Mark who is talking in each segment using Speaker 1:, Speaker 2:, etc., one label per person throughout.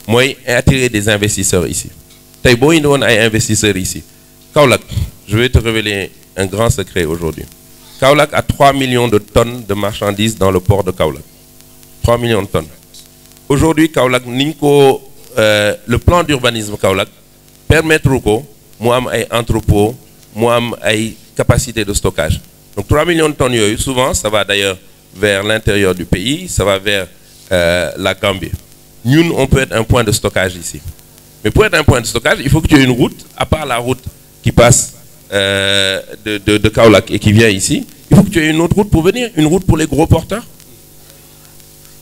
Speaker 1: mooy attirer des investisseurs ici tey boo indi woon ay investisseurs ici Kaolack je vais te révéler un grand secret aujourd'hui Kaolack a 3 millions de tonnes de marchandises dans le port de Kaolack 3 millions de tonnes aujourd'hui Kaolack niñ ko le plan d'urbanisme Kaolack permettre ko mu am ay entrepôts mu am ay capacités de stockage donc 3 millions de tonnes yooyu souvent ça va d'ailleurs vers l'intérieur du pays ça va vers la Gambie ñun on peut être un point de stockage ici mais pour être un point de stockage il faut que tu aies une route à part la route qui passe de Kaolack et qui vient ici il faut que tu aies une autre route pour venir une route pour les gros porteurs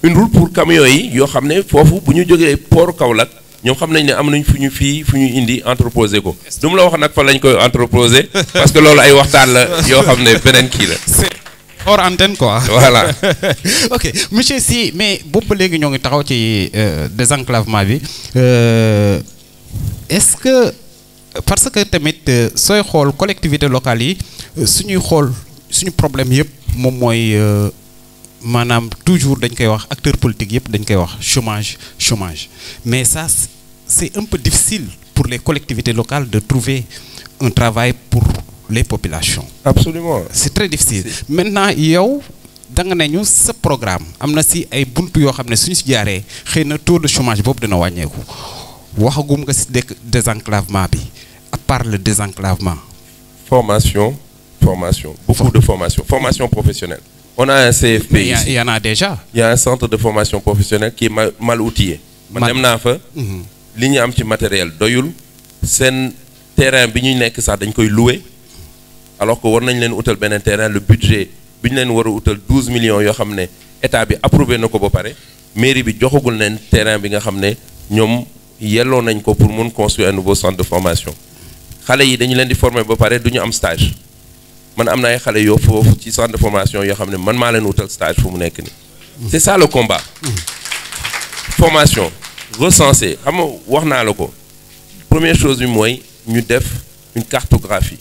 Speaker 1: une route pour camions yi yoo xam ne foofu bu ñu jógee port Kaolack ñoom xam nañ ne am nañ fu ñu indi entreposer ko du mu la wax nag fa lañ koy entreposer parce que loolu ay waxtaan la yoo xam ne beneen kii la.
Speaker 2: c'est hors antenne quoi.
Speaker 1: Voilà.
Speaker 2: Ok monsieur Sy mais boobu léegi ñoo ngi taxaw ci désenclavement bi est-ce que parce que tamit sooy xool collectivités locales yi suñuy xool suñu problème yëpp moom mooy maanaam toujours dañ koy wax acteurs politiques yëpp dañ koy wax chômage mais ça c'est un peu difficile pour les collectivités locales de trouver un travail pour les populations.
Speaker 1: Absolument.
Speaker 2: C'est très difficile. Maintenant yow da nga nañu sa programme am na si ay buntu yoo xam ne suñu si jaaree xëy na taux de chômage boobu dina wàññeeku waxagum nga si désenclavement bi à part le désenclavement.
Speaker 1: Formation beaucoup de formation professionnelle. On a un CFP ici.
Speaker 2: Il y en a déjà.
Speaker 1: Il y a un centre de formation professionnelle qui est mal outillé. Man dem naa fa. li ñu am ci matériel doyul. seen terrain bi ñu nekk sax dañ koy louer. alors que war nañ leen utal beneen terrain le budget bi ñu leen war a utal 12 millions yoo xam ne état bi approuvé na ko ba pare. mairie bi joxagul leen terrain bi nga xam ne ñoom yelloo nañ ko pour mun construire un nouveau centre de formation. xale yi dañu leen di former ba pare du ñu am stage. man am na ay xale yoo foofu ci centre de formation yoo xam ne man maa leen wutal stage fu mu nekk nii. c'est ça le combat. formation recenser xam nga wax naa la ko première chose bi mooy ñu def une cartographie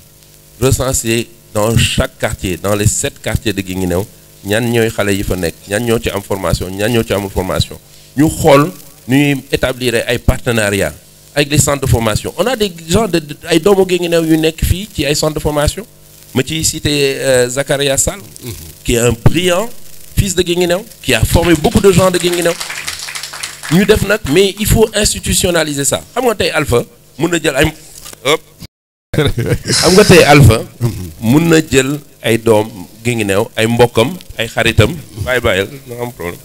Speaker 1: recenser dans chaque quartier dans les 7 quartiers de Guinguinéo ñan ñooy xale yi fa nekk ñan ñoo ci am formation ñan ñoo ci amul formation ñu xool nu ñuy établir ay partenariats avec les centres de formation on a des gens de ay doomu Guinguinéo yu nekk fii ci ay centres de formation. ma ciy cité Zakaria Sall qui est un brillant fils de Guinguinéo qui a formé beaucoup de gens de Guinguinéo ñu def nag mais il faut institutionnaliser ça xam nga tey Alpha mun na jël ay xam nga tey Alpha mun na jël ay doom Guinguinéo ay mbokkam ay xaritam bàyyil na am problème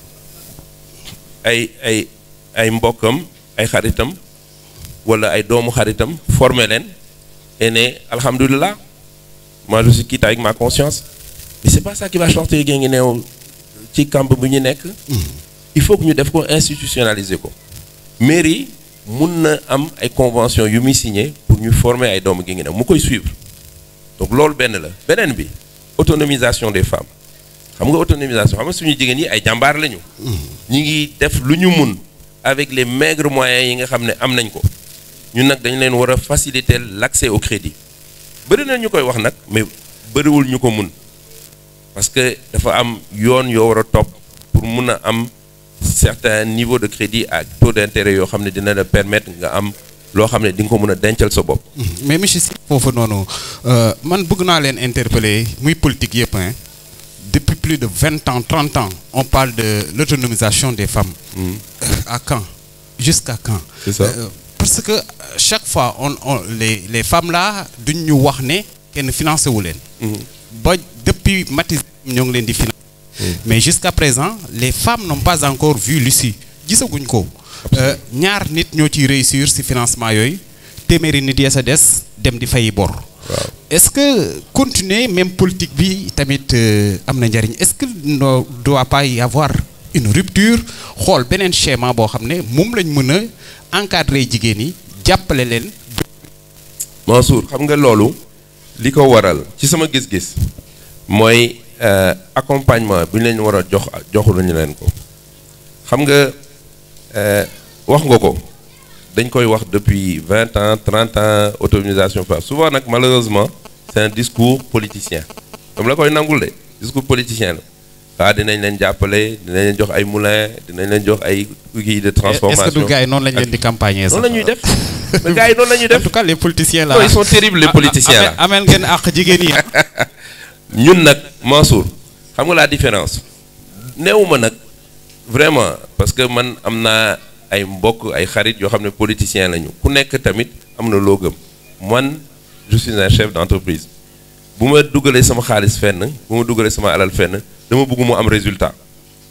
Speaker 1: ay mbokkam ay xaritam wala ay doomu xaritam former leen et ne alhamdulilah moi je suis quitte avec ma conscience mais c'est pas ça qui va sortir Guinguinéo ci camp bu ñu nekk. il faut que ñu def ko institutionnaliser ko. mairie mun na am ay convention yu muy signé pour ñu former ay doomu Guinguinéo mu koy suivre donc loolu benn la beneen bi autonomisation des femmes xam nga autonomisation xam nga suñu jigéen yi ay jàmbaar lañu. ñi ngi def lu ñu mun avec les maigres moyens yi nga xam ne am nañ ko ñun nag dañu leen war a faciliter l'accès au crédit. bëri na ñu koy wax nag mais bëriwul ñu ko mun parce que dafa am yoon yoo war a topp pour mun a am certain niveau de crédit ak taux d'intérêt yoo xam ne dina la permettre nga am loo xam ne di nga ko mun a dencal sa bopp.
Speaker 2: mais monsieur Sy foofu noonu man bëgg naa leen interpeller muy politique yëpp hein depuis plus de 20 ans 30 ans on parle de l'autonomisation des femmes. À quand jusqu'à quand.
Speaker 1: C'est ça.
Speaker 2: Parce que chaque fois les femmes là duñ ñu wax ne kenn financé wu leen. ba depuis Maty ñoo ngi leen di financer. mais jusqu'à présent les femmes n'ont pas encore vu l'issue gisaguñ ko. ñaar nit ñoo ciy réussir ci financement yooyu téeméeri nit ya sa des dem di fay bor.
Speaker 1: waaw
Speaker 2: est-ce que continuer même politique bi tamit am na njariñ est-ce que ne doit pas y avoir une rupture xool beneen schéma boo xam ne moom lañ mën a encadrer jigéen yi jàppale leen.
Speaker 1: Mansour xam nga loolu li ko waral ci sama gis-gis mooy accompagnement bi ñu leen war a joxuñu leen ko xam nga wax nga ko dañ koy wax depuis 20 ans 30 ans autonomisation femmes souvent nag malheureusement c'est un discours politicien comme la koy nangul de discours politicien la dinañ leen jàppale dinañ leen jox ay moulins dinañ leen jox ay outils de transformation.
Speaker 2: est-ce que du gars yi noonu lañ leen di campagner sax.
Speaker 1: noonu la ñuy def mais gars yi noonu la ñuy def.
Speaker 2: en tout cas les politiciens là.
Speaker 1: non ils sont terribles les politiciens là.
Speaker 2: amel ngeen àq jigéen yi.
Speaker 1: ñun nag Mansour xam nga la différence néewuma nag vraiment parce que man am naa ay mbokk ay xarit yoo xam ne politiciens lañu ku nekk tamit am na loo gëm man je suis un chef d'entreprise bu ma dugalee sama xaalis fenn bu ma dugalee sama alal fenn dama bëgg mu am résultat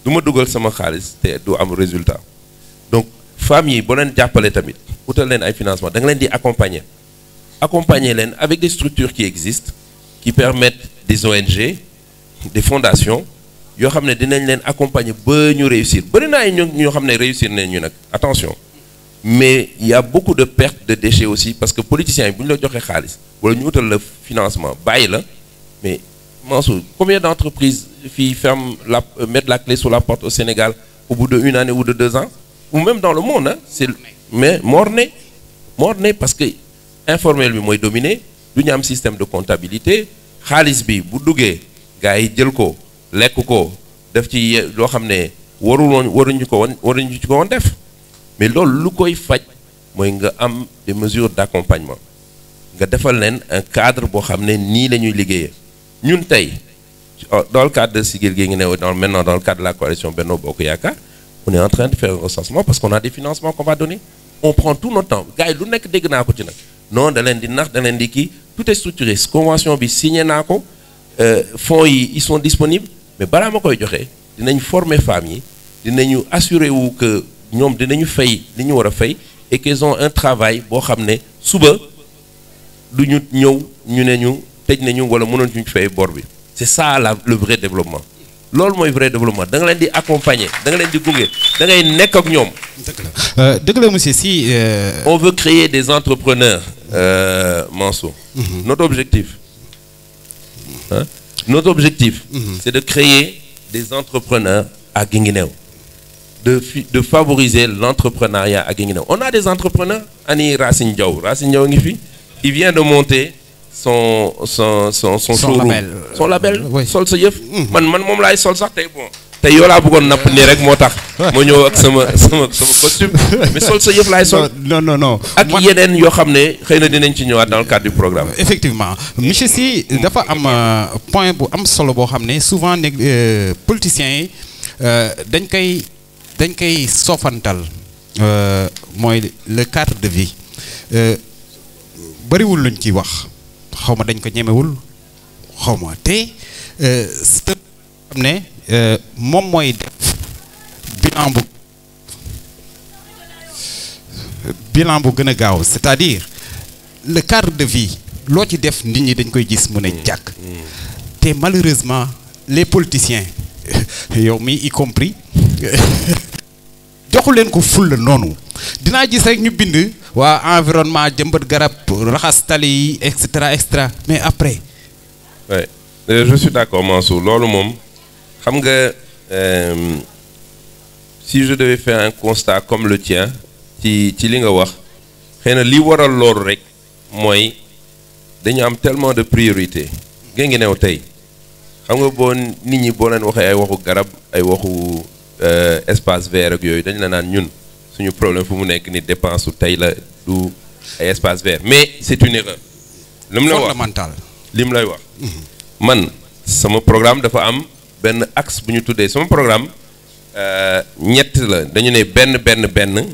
Speaker 1: du ma dugal sama xaalis te du am résultat donc femmes yi boo leen jàppale tamit utal leen ay financement da nga leen di accompagner leen avec des structures qui existent qui permettent des ONG des fondations yoo xam ne dinañ leen accompagner ba ñu réussir bëri na ay ñoo xam ne réussir nañ ñu nag attention mais il y a beaucoup de pertes de déchets aussi parce que politiciens yi bu ñu la joxee xaalis wala ñu utal la financement bàyyi la mais Mansour combien d'entreprises fii mettent la clé sur la porte au Sénégal au bout de 1 année ou de 2 ans ou même dans le monde hein c'est mais morné parce que informel bi mooy dominer du ñu am système de comptabilité xaalis bi bu duggee gars yi jël ko lekk ko def ci loo xam ne waruñu ko woon def mais loolu lu koy faj mooy nga am des mesures d'accompagnement nga defal leen un cadre boo xam ne nii la ñuy liggéeyee ñun tey dans le cadre de Siggil Guinguinéo maintenant dans le cadre de la coalition Benno Bokk Yaakaar on est en train de faire un recensement parce qu'on a des financements qu'on va donner on prend tout notre temps gars yi lu nekk dégg naa ko ci nag non da leen di nax da leen di kii tout est structuré convention bi signé naa ko fonds yi ils sont disponibles mais balaa ma koy joxe dinañ former femmes yi dinañu assurer wu que ñoom dinañu fay li ñu war a fay et qu'ils ont un travail boo xam ne suba du ñu ñëw ñu ne ñu tëj nañu wala mënoon ñu fay bor bi c'est ça le vrai développement loolu mooy vrai développement da nga leen di accompagner da nga leen di gunge da ngay nekk ak ñoom.
Speaker 2: dëgg la monsieur si.
Speaker 1: on veut créer des entrepreneurs Mansour. Notre objectif c'est de créer des entrepreneurs à Guinguinéo de favoriser l'entrepreneuriat à Guinguinéo on a des entrepreneurs ani Racine Diaw ngi fi il vient de monter son showroom son label sol sa yëf man moom laay sol sax tey bon tey yoo laa bëggoon napp nii rek moo tax moo ñëw ak sama costume mais sol sa yëf laay sol
Speaker 2: non
Speaker 1: ak yeneen yoo xam ne xëy na dinañ ci ñëwaat dans le cadre du programme
Speaker 2: effectivement monsieur Sy dafa am point bu am solo boo xam ne souvent politiciens yi dañ koy soofantal mooy le cadre de vie bariwul luñ ciy wax xaw ma dañ ko ñemewul xaw ma te xam ne moom mooy def bilan bu gën a gaaw c'est-à-dire le cadre de vie loo ci def nit ñi dañ koy gis mu ne jàkk te malheureusement les politiciens yow mi y compris joxu leen ko fulla noonu dinaa gis rek ñu bind waa environnement jëmbat garab raxas tali yi et cetera mais après.
Speaker 1: oui je suis d'accord Mansour loolu moom xam nga si je devais faire un constat comme le tien ci li nga wax xëy na li waral loolu rek mooy dañu am tellement de priorité Guinguinéo tey xam nga boo nit ñi boo leen waxee ay waxu garab ay waxu espace vert ak yooyu dañ la naan ñun suñu problème fu mu nekk ni dépense su tey la du ay espace vert mais c'est une erreur li mu lay wax man sama programme dafa am benn axe bu ñu tuddee sama programme ñett la dañu ne benn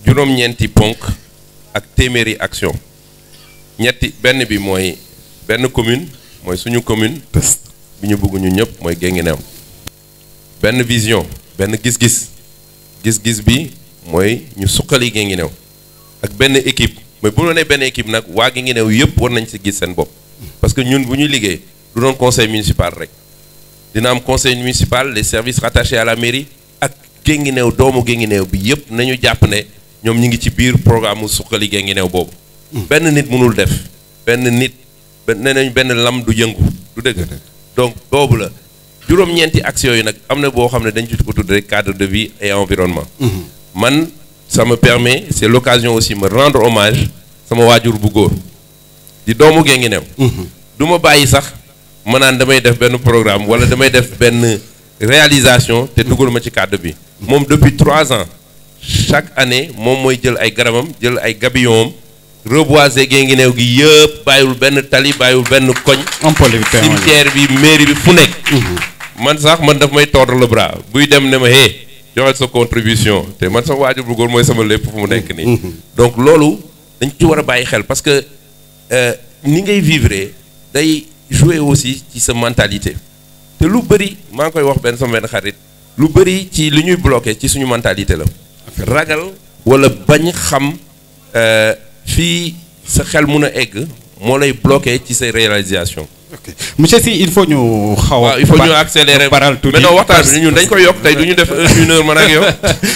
Speaker 1: juróom-ñeenti ponk ak téeméeri action benn bi mooy benn commune mooy suñu commune bi ñu bëgg ñu ñëpp mooy Guinguinéo benn vision benn gis-gis bi mooy ñu suqali Guinguinéo ak benn équipe mais bu ñu nee benn équipe nag waa Guinguinéo yëpp war nañ ci gis seen bopp parce que ñun bu ñuy liggéey du doon conseil municipal rek dina am conseil municipal les services rattachés à la mairie ak Guinguinéo doomu Guinguinéo bi yëpp nañu jàpp ne ñoom ñu ngi ci biir programme mu suqali Guinguinéo boobu benn nit mënul def benn nit nee nañ benn lam du yëngu du dëgg donc boobu la juróom-ñeenti action yi nag am na boo xam ne dañ ci ko tudd rek cadre de vie et environnement man ça me permet c'est l'occasion aussi me rendre hommage sama waajur bu góor di doomu Guinguinéo du ma bàyyi sax ma naan damay def benn programme wala damay def benn réalisation te dugal ma ci cadre bi moom depuis 3 ans chaque année moom mooy jël ay garabam jël ay gabillons reboiser Guinguinéo gi yëpp bàyyiwul benn tali bàyyiwul benn koñ cimetière bi mairie bi fu nekk man sax man daf may tordre le bras buy dem ne ma hé joxal sa contribution te man sax waajur bu góor mooy sama lépp fu mu nekk nii donc loolu dañ ci war a bàyyi xel parce que ni ngay vivre day jouer aussi ci sa mentalité te lu bëri maa ngi koy wax benn sama benn xarit lu bëri ci li ñuy bloqué ci suñu mentalité la ragal wala bañ xam fii sa xel mun a egg moo lay bloqué ci say réalisation
Speaker 2: monsieur Sy il faut ñu xaw a
Speaker 1: il faut ñu accélérer mais non waxtaan bi ñun dañ koy yokk tey du ñu def 1 heure man ak yow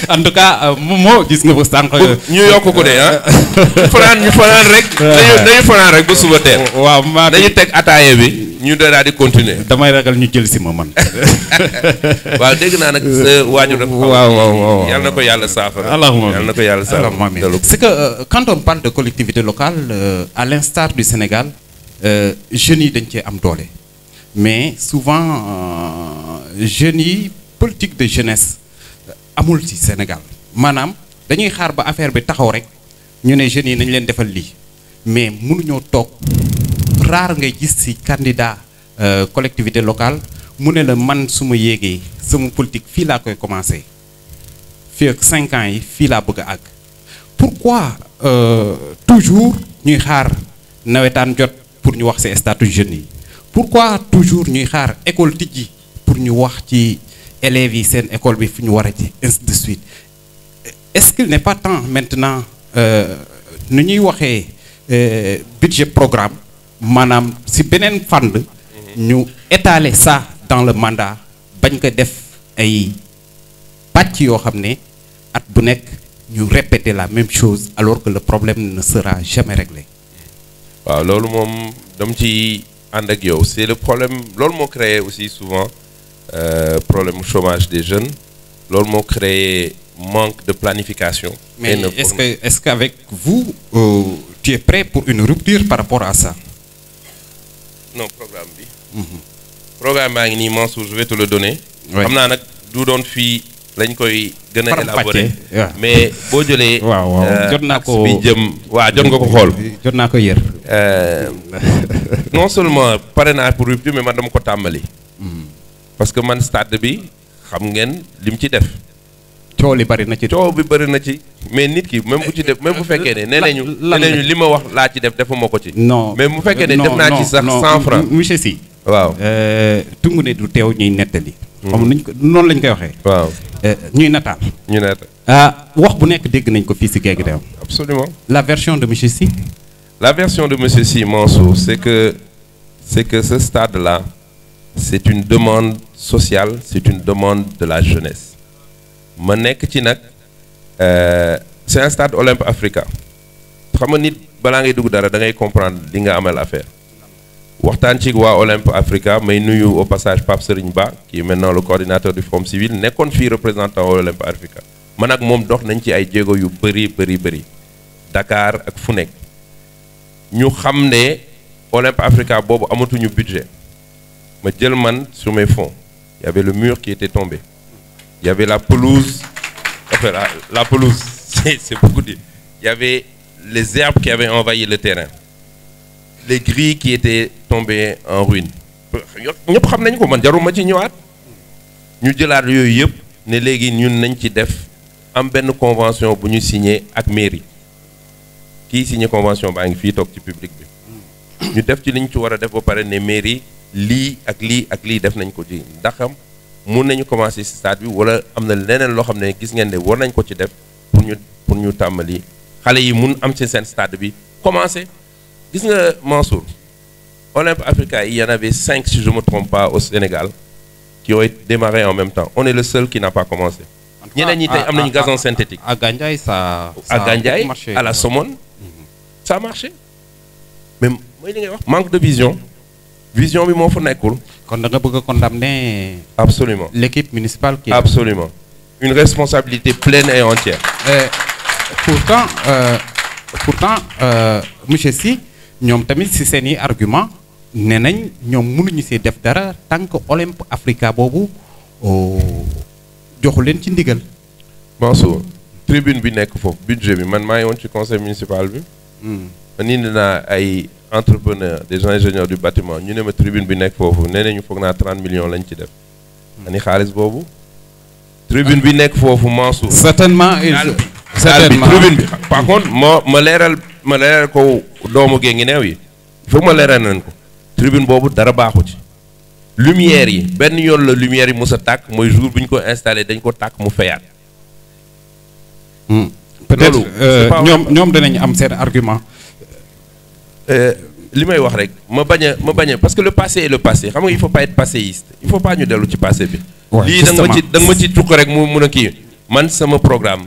Speaker 2: en tout cas moo gis nga ba sànq
Speaker 1: ñu yokk ko de ah ñu fanaan rek dañu fanaan rek ba suba teel
Speaker 2: waaw maa
Speaker 1: dañu teg ataaye bi ñu daal di continuer
Speaker 2: damay ragal ñu jël si ma man
Speaker 1: waaw dégg naa nag sa waajur dafa
Speaker 2: waaw
Speaker 1: yàlla na ko yàlla saafara
Speaker 2: allahumma
Speaker 1: yàlla na ko yàlla saafara
Speaker 2: c'est que quand on parle de collectivité locale à l'instar du Sénégal jeunes yi dañ cee am doole mais souvent jeunes yi politique de jeunesse amul ci Sénégal maanaam dañuy xaar ba affaire bi taxaw rek ñu ne jeunes yi nañ leen defal lii mais mënuñoo toog rare ngay gis ci candidat collectivité locale mu ne la man su ma yéegee sama politique fii laa koy commencer fii ak 5 ans yi fii laa bëgg a àgg pourquoi toujours ñuy xaar nawetaan jot pour ñu wax ci statut jeunes yi pourquoi toujours ñuy xaar école tijji pour ñu wax ci élèves yi seen école bi fu ñu war a ci ainsi de suite est-ce qu'il n'est pas temps maintenant nu ñuy waxee budget programme maanaam ci beneen fànn ñu étaler ça dans le mandat bañ ko def ay pàcc yoo xam ne at bu nekk ñu répéter la même chose alors que le problème ne sera jamais réglé.
Speaker 1: waaw loolu moom dam ci ànd ak yow c'est le problème loolu moo créé aussi souvent problème chômage des jeunes loolu moo créé manque de planification.
Speaker 2: mais est-ce qu'avec vous tu es prêt pour une rupture par rapport à ça?
Speaker 1: non programme bi. programme baa ngi nii Mansour je vais te le donner. xam naa nag du doon fii lañ koy gën a élaborer mais boo jëlee.
Speaker 2: waaw jot naa ko
Speaker 1: bi jëm waaw jot nga ko xool.
Speaker 2: jot naa ko yër.
Speaker 1: non seulement pare naa pour rupture mais man dama ko tàmbali. parce que man stade bi xam ngeen lim ci def.
Speaker 2: coow li bari na ci.
Speaker 1: coow bi bari na ci mais nit ki même bu ci def même bu fekkee ne nee nañu li ma wax laa ci def defuma ko ci.
Speaker 2: non
Speaker 1: mais bu fekkee ne def naa ci sax 100 francs.
Speaker 2: monsieur Sy.
Speaker 1: waaw
Speaker 2: tungu ne du teew ñuy nettali. xam nañ ko noonu lañ koy waxee.
Speaker 1: waaw
Speaker 2: ñuy nataal.
Speaker 1: ñu nataal.
Speaker 2: wax bu nekk dégg nañ ko fii ci Guinguinéo.
Speaker 1: absolument.
Speaker 2: la version de monsieur Sy.
Speaker 1: la version de monsieur Sy Mansour c'est que ce stade-là c'est une demande sociale c'est une demande de la jeunesse. ma nekk ci nag c'est un stade Olympe Africa xam nga nit balaa ngay dugg dara da ngay comprendre li nga amal affaire waxtaan ci waa Olympe Africa may nuyu au passage Pape Serigne Ba qui est maintenant le coordinateur du Forum Civil nekkoon fii représentant Olympe Africa man ak moom dox nañ ci ay jéego yu bëri Dakar ak fu nekk ñu xam ne Olympe Africa boobu amatuñu budget ma jël man sur mes fonds il y avait le mur qui était tombé. Il y avait la pelouse, enfin la pelouse, c'est beaucoup dit. Il y avait les herbes qui avaient envahi le terrain, les grilles qui étaient tombées en ruine. ñëpp xam nañ ko man jaruma ci ñëwaat ñu jëlaat yooyu yëpp ne léegi ñun nañ ci def am benn convention bu ñu signé ak mairie kii signé convention baa ngi fii toog ci public bi ñu def ci li ñu ci war a def ba pare ne mairie lii ak lii def nañ ko ci ndaxam mun nañu commencer ci stade bi wala am na leneen loo xam ne gis ngeen ne war nañ ko ci def pour ñu tàmbali xale yi mun am ci seen stade bi commencer gis nga Mansour Olympe Africa il y en avait 5 si je me trompe pas au Sénégal qui ont démarré en même temps on est le seul qui n'a pas commencé ñeneen ñi tey am nañu gazon synthétique
Speaker 2: à Gandiaye ça
Speaker 1: à Gandiaye à la Somone ça a marché mais mooy li ngay wax manque de vision bi moo fa nekkul.
Speaker 2: kon da nga bëgg a condamner.
Speaker 1: absolument
Speaker 2: l'équipe municipale qui.
Speaker 1: absolument une responsabilité pleine et entière.
Speaker 2: pourtant monsieur Sy ñoom tamit ci seeni argument nee nañ ñoom mënuñu ci def dara tant que Olympe Africa boobu joxu leen ci ndigal.
Speaker 1: Mansour tribune bi nekk foofu budget bi man maa ngi woon ci conseil municipal bi. man indi naa ay entrepreneurs des ingénieurs du bâtiment ñu ne ma tribune bi nekk foofu nee nañu foog naa 30 millions lañ ci def. ani xaalis boobu. tribune bi nekk foofu Mansour.
Speaker 2: certainement
Speaker 1: tribune bi par contre ma leeral ko doomu Guinguinéo yi il faut ma leeral nañ ko. tribune boobu dara baaxu ci. lumière yi benn yoon la lumière yi mos a tàkk mooy jour bu ñu ko installé dañ ko tàkk mu fayaat.
Speaker 2: peut-être ñoom danañ am seen argument.
Speaker 1: li may wax rek ma bañ a parce que le passé est le passé xam nga il faut pas être passéiste il faut pas ñu dellu ci passé bi. lii da nga ma ci tukk rek mu mun a kii man sama programme.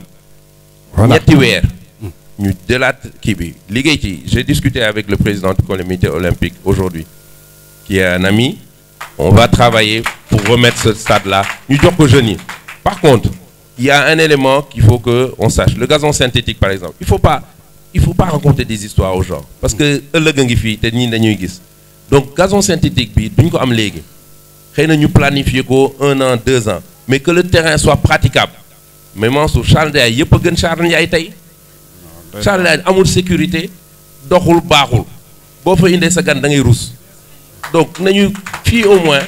Speaker 1: ñetti weer. ñu delaat kii bi liggéey ci j'ai discuté avec le président du comité olympique aujourd'hui qui est un ami. On va travailler pour remettre ce stade-là. Nous disons que jeunes. Par contre, il y a un élément qu'il faut qu'on sache. Le gazon synthétique, par exemple. Il faut pas raconter des histoires aux gens. Parce que donc, gazon synthétique, nous avons légué. Nous planifions 1 an, 2 ans. Mais que le terrain soit praticable. Mais sur Charles Day, il y a pas de Charles Day. Charles Day, il y a sécurité. Dokhul Bahoul. Si vous avez sa gande, vous rousse. Donc, puis au moins,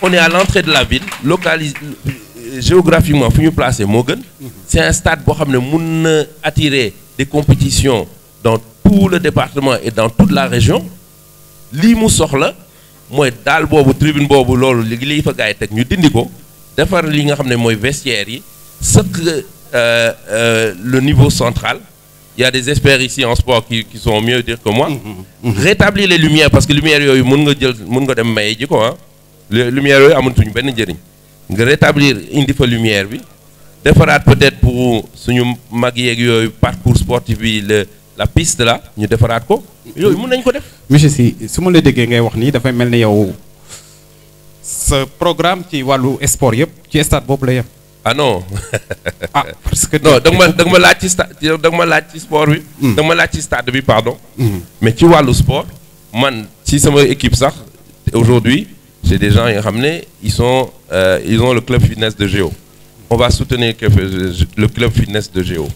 Speaker 1: on est à l'entrée de la ville, géographiquement, c'est un stade qui peut attirer des compétitions dans tout le département et dans toute la région. Li mu soxla moy dal bobu tribune bobu lolou li fa gaay tek ñu dindi ko défar li nga xamné moy vestiaire yi le niveau central. Il y a des experts ici en sport qui sont mieux dire que moi. Rétablir les lumières parce que les lumières yoyu mën nga dem maye ji ko hein. Les lumières yoyu amatuñu ben njëriñ. Nga rétablir indi fa lumière bi. Défarat peut-être pour suñu mag yeeg yoyu parcours sportif bi la piste là ñu défarat ko. Yoyu mën nañ ko def.
Speaker 2: Monsieur Sy suma la déggé ngay wax ni da fay melni yow ce programme ci walu sport yépp ci stade bobu la yem.
Speaker 1: Ah non.
Speaker 2: Ah parce que
Speaker 1: non da ma laaj ci stade da ma laaj ci sport bi. da ma laaj ci stade bi pardon. Mais ci walu sport man ci sama équipe sax aujourd'hui j'ai des gens qui ils ont le club fitness de Géo. On va soutenir le club fitness de Géo.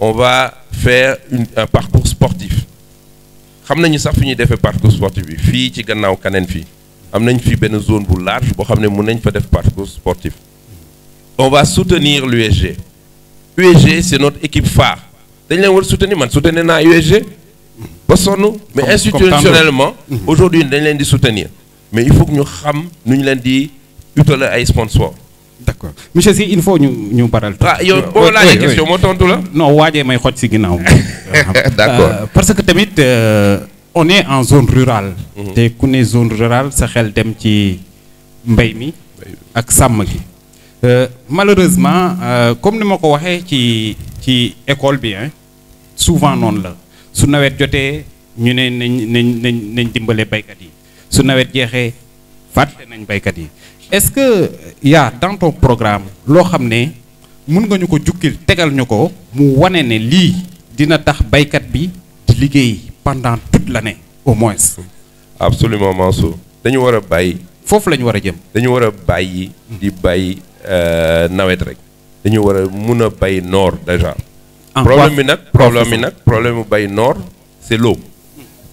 Speaker 1: On va faire un parcours sportif. Xam nañu sax fi ñuy defee parcours sportif bi fii ci gannaaw kaneen fii am nañ fii benn zone bu large boo xam ne mën nañ fa def parcours sportif. On va soutenir l'USG. USG, c'est notre équipe phare. Dañ leen war soutenir man soutenir naa USG ba sonn mais institutionnellement aujourd'hui dañ leen di soutenir mais il faut que ñu xam nu ñu leen di utale ay sponsors.
Speaker 2: D'accord monsieur Sy il faut ñu baral.
Speaker 1: Ah yow boo laajee question moo tontu la.
Speaker 2: Non waajee may xoj si ginnaaw.
Speaker 1: D'accord
Speaker 2: parce que tamit on est en zone rurale. te ku ne zone rurale sa xel dem ci mbay mi ak sàmm gi. Malheureusement comme ni ma ko waxee ci école bi hein souvent noonu la su nawet jotee ñu ne nañ dimbale baykat yi su nawet jeexee fàtte nañ baykat yi. Est-ce que y a dans ton programme loo xam ne mën nga ñu ko jukkil tegal ñu ko mu wane ne lii dina tax baykat bi di liggéey pendant toute l'année au moins.
Speaker 1: Absolument Mansour dañu war a bàyyi.
Speaker 2: foofu la ñu war a jëm.
Speaker 1: dañu war a bàyyi di bàyyi nawet rek dañu war a mun a bay noor déjà. problème mu bay noor c'est l'eau.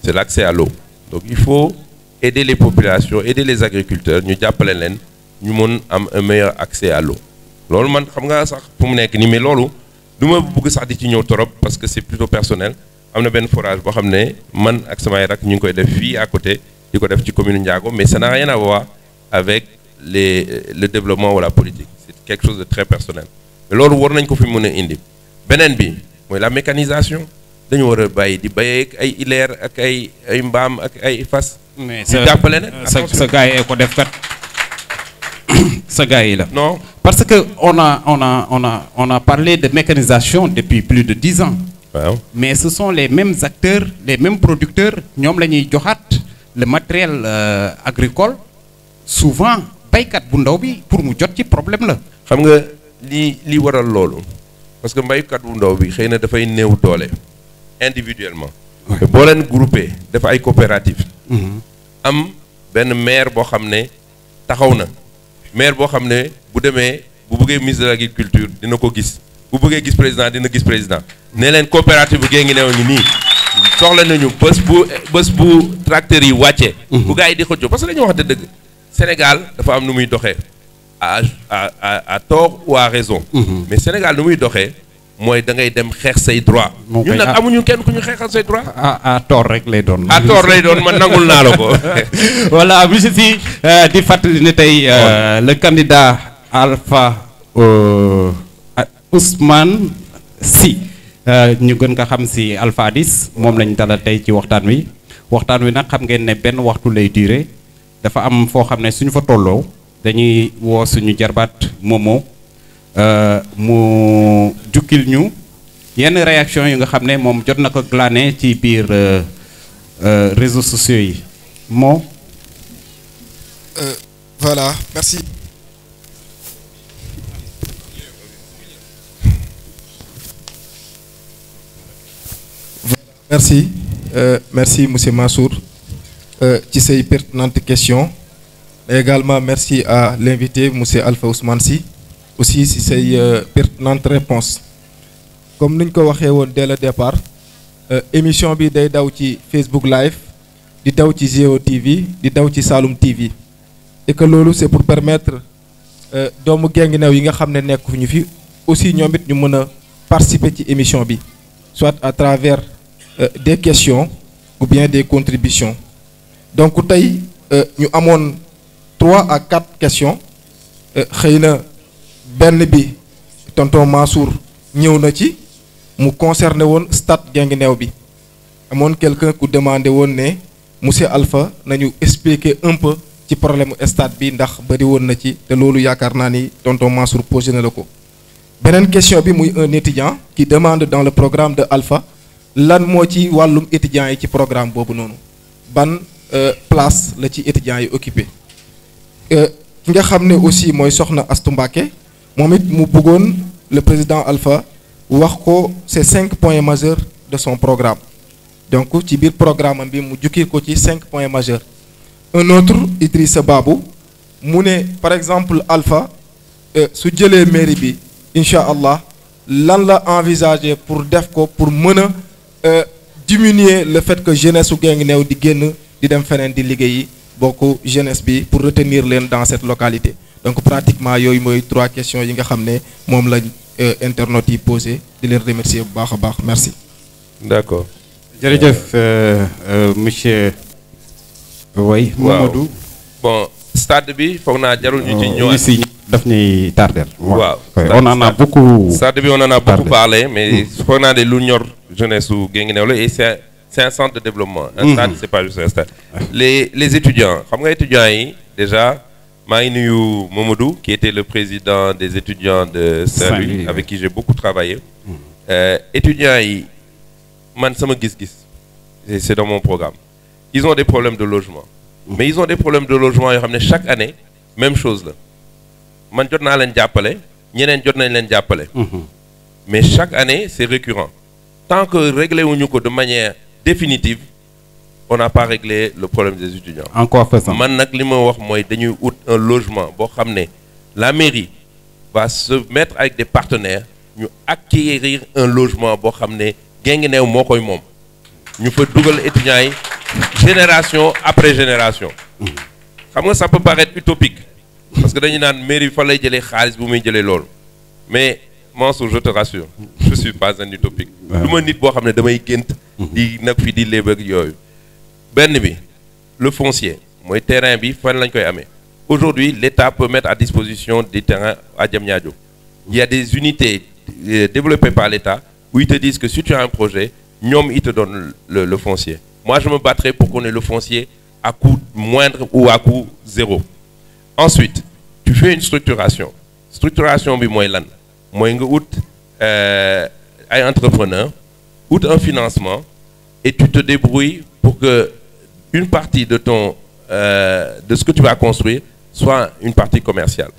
Speaker 1: C'est l'accès à l'eau. Donc il faut aider les populations, aider les agriculteurs, ñu jàppale leen ñu mën am un meilleur accès à l'eau. Loolu man xam nga sax fu mu nekk nii mais loolu du ma bëgg sax di ci ñëw torop parce que c'est plutôt personnel. Am na benn forage boo xam ne man ak samay rak ñu ngi koy def fii à côté di ko def ci commune Ndiago mais ça n'a rien à voir avec le développement ou la politique. C'est quelque chose de très personnel. Mais loolu war nañ ko fi mën a indi. Beneen bi mooy la mécanisation. Dañu war a bàyyi di béy ak ay ileer ak ay mbaam ak ay fas.
Speaker 2: mais sa gars yi ko def kat sa gars yi la.
Speaker 1: Non
Speaker 2: parce que on a parlé de mécanisation depuis plus de 10 ans.
Speaker 1: Wow.
Speaker 2: Mais ce sont les mêmes acteurs, les mêmes producteurs ñoom la ñuy joxaat le matériel agricole souvent baykat bu ndaw bi pour mu jot ci problème la.
Speaker 1: xam nga li waral loolu parce que mbaykat bu ndaw bi xëy na dafay néew doole individuellement. boo leen groupé dafa ay coopérative am benn maire boo xam ne taxaw na maire boo xam ne bu demee bu bëggee ministre de l'agriculture dina ko gis bu bëggee gis président dina gis président ne leen coopérative bu Guinguinéo ngi nii soxla nañu bés bu tracteurs yi wàccee. bu gars yi di xëccoo parce que dañu wax dëgg Sénégal dafa am nu muy doxee à tort ou à raison. mais Sénégal nu muy doxee mooy da ngay dem xeex say droit. ñun nag amuñu kenn ku ñu xeexal say droit.
Speaker 2: à tort rek lay doon.
Speaker 1: à tort lay doon man nangul naa la ko.
Speaker 2: voilà monsieur Sy di fàttali ne tey le candidat Alpha Ousmane Sy ñu gën ko xam si Alpha Adis moom lañ dalal tey ci waxtaan wi nag xam ngeen ne benn waxtu lay durer dafa am foo xam ne suñu fa tolloo dañuy woo suñu jarbaat Momo mu jukkil ñu yenn réaction yi nga xam ne moom jot na ko glané ci biir réseaux sociaux yi moo
Speaker 3: voilà merci. Merci monsieur Mansour ci say pertinentes questions également merci à l'invité monsieur Alpha Ousmane Sy aussi si say pertinentes réponses comme niñ ko waxee woon dès le départ émission bi day daw ci Facebook Live di daw ci Géo TV di daw ci Saloum TV et que loolu c'est pour permettre doomu Guinguinéo yi nga xam ne nekkuñu fi aussi ñoom it ñu mën a participer ci émission bi soit à travers des questions ou bien des contributions donc tey ñu amoon 3 à 4 questions xëy na benn bi tonton Mansour ñëw na ci mu concerné woon stade Guinguinéo bi amoon quelqu'un ku demandé woon ne monsieur Alpha nañu expliquer un peu ci problème stade bi ndax bari woon na ci te loolu yaakaar naa ni tonton Mansour posé na la ko beneen question bi muy un étudiant qui demande dans le programme de Alpha lan moo ci wàllum étudiants yi ci programme boobu noonu ban place la ci étudiants yi occupé ki nga xam ne aussi mooy soxna Astou Mbacké moom it mu bëggoon le président Alpha wax ko ces 5 points majeurs de son programme donc ci biir programme am bi mu jukki ko ci 5 points majeurs un autre Idrissa Babou mu ne par exemple Alpha su jëlee mairie bi incha allah lan la envisager pour def ko pour mën a diminuer le fait que jeunesse su Guinguinéo di génn di dem feneen di liggéeyi bokk jeunesse bi pour retenir leen dans cette localité donc pratiquement yooyu mooy 3 questions yi nga xam ne moom lañ internautes yi posé di leen remercier bu baax a baax merci.
Speaker 1: d'accord.
Speaker 2: jërëjëf monsieur. oui Mamadou.
Speaker 1: bon stade bi foog naa jarul ñu ci ñëwaat.
Speaker 2: si daf ñuy tardel.
Speaker 1: waaw
Speaker 2: on en a beaucoup.
Speaker 1: stade bi on en a beaucoup parlé mais foog naa de lu ñor jeunesse su Guinguinéo la et c'est un centre de développement. un stade c'est pas juste un stade. les étudiants xam nga étudiants yi déjà maa ngi nuyu Mamadou qui était le président des étudiants de Saint-Louis avec qui j'ai beaucoup travaillé. étudiants yi man sama gis-gis c'est dans mon programme. Ils ont des problèmes de logement. Mais ils ont des problèmes de logement yoo xam ne chaque année même chose la man jot naa leen jàppale ñeneen jot nañ leen jàppale. mais chaque année c'est récurrent. Tant que réglé wuñu ko de manière définitive on n'a pas réglé le problème des étudiants.
Speaker 2: En quoi faisant
Speaker 1: man nag li ma wax mooy dañuy ut un logement boo xam ne la mairie va se mettre avec des partenaires ñu acquérir un logement boo xam ne Guinguinéo moo koy moom ñu fa dugal étudiants yi génération après génération. xam nga ça peut paraître utopique parce que dañu naan mairie fa lay jëlee xaalis bu muy jëlee loolu mais Mansour je te rassure je suis pas un utopique. du ma nit boo xam ne damay gént. di nag fi di léeb ak yooyu. benn bi le foncier mooy terrain bi fan lañ koy amee aujourd'hui l'État peut mettre à disposition des terrains à Diamniadio. Il y a des unités développées par l'État où ils te disent que si tu as un projet ñoom ils te donnent le foncier. Moi je me battrai pour qu'on ait le foncier à coût moindre ou à coût zéro. Ensuite tu fais une structuration bi mooy lan mooy nga ut ay entrepreneur ut un financement et tu te débrouilles pour que une partie de de ce que tu vas construire soit une partie commerciale.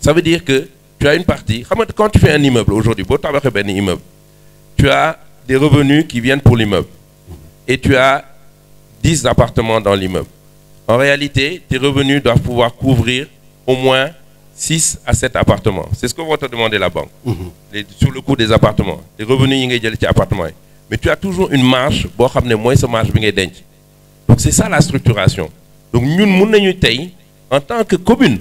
Speaker 1: Ça veut dire que tu as une partie xam nga quand tu fais un immeuble aujourd'hui boo tabaxee benn immeuble tu as des revenus qui viennent pour l'immeuble et tu as 10 appartements dans l'immeuble. En réalité tes revenus doivent pouvoir couvrir au moins 6 à 7 appartements. C'est ce que va te demander la banque. Sur le coût des appartements. Les revenus yi ngay jël ci appartements. Mais tu as toujours une marge, boo xam ne mooy sa marge bi ngay denc. Donc c'est ça la structuration. Donc ñun mun nañu tey en tant que commune,